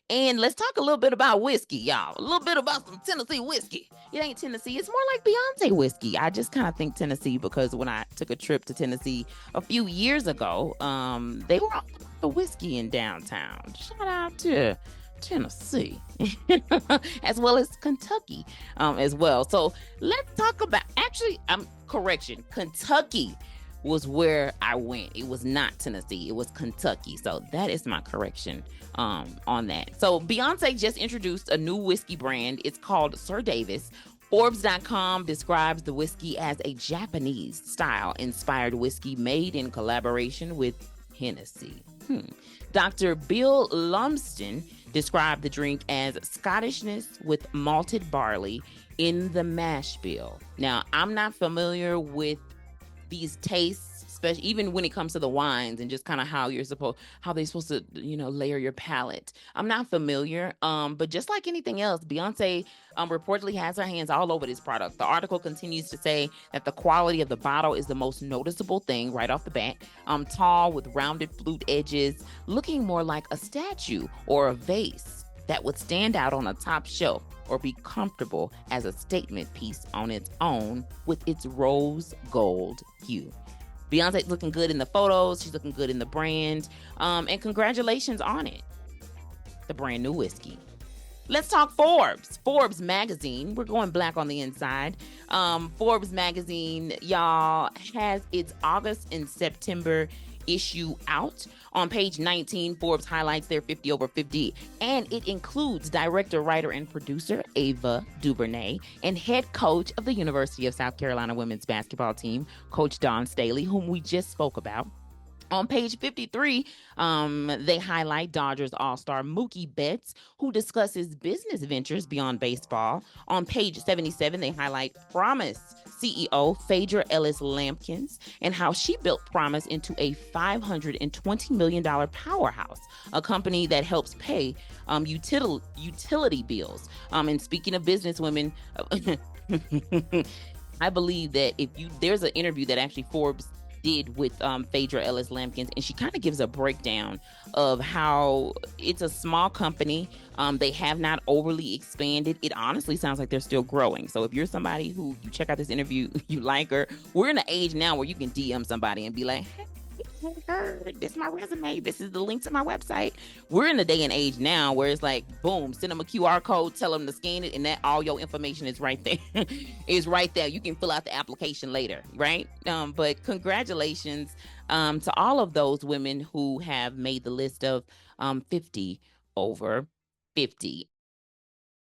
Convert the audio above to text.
And let's talk a little bit about whiskey, y'all. A little bit about some Tennessee whiskey. It ain't Tennessee. It's more like Beyonce whiskey. I just kind of think Tennessee because when I took a trip to Tennessee a few years ago, they were all about the whiskey in downtown. Shout out to Tennessee, as well as Kentucky, as well. So let's talk about. Actually, correction. Kentucky was where I went. It was not Tennessee. It was Kentucky. So that is my correction on that. So Beyonce just introduced a new whiskey brand. It's called Sir Davis. Forbes.com describes the whiskey as a Japanese style inspired whiskey made in collaboration with Hennessy. Dr. Bill Lumsden described the drink as Scottishness with malted barley in the mash bill. Now, I'm not familiar with these tastes, especially even when it comes to the wines and just kind of how they're supposed to, layer your palate. I'm not familiar. But just like anything else, Beyonce reportedly has her hands all over this product. The article continues to say that the quality of the bottle is the most noticeable thing right off the bat. Tall with rounded flute edges, looking more like a statue or a vase that would stand out on a top shelf or be comfortable as a statement piece on its own with its rose gold hue. Beyonce's looking good in the photos. She's looking good in the brand. And congratulations on it. The brand new whiskey. Let's talk Forbes. Forbes magazine. We're going black on the inside. Forbes magazine, y'all, has its August and September issue out. On page 19, Forbes highlights their 50 over 50, and it includes director, writer, and producer Ava DuVernay and head coach of the University of South Carolina women's basketball team, Coach Dawn Staley, whom we just spoke about. On page 53, they highlight Dodgers All-Star Mookie Betts, who discusses business ventures beyond baseball. On page 77, they highlight Promise CEO Phaedra Ellis Lampkins and how she built Promise into a $520 million powerhouse, a company that helps pay utility bills. And speaking of business women, I believe that there's an interview that actually Forbes did with Phaedra Ellis Lampkins, and she kind of gives a breakdown of how it's a small company. They have not overly expanded. It honestly sounds like they're still growing. So if you're somebody who you check out this interview, you like her, we're in an age now where you can DM somebody and be like, hey, this is my resume. This is the link to my website. We're in the day and age now where it's like, boom, send them a QR code, tell them to scan it, and that all your information is right there. Is right there. You can fill out the application later, right? But congratulations to all of those women who have made the list of 50 over 50.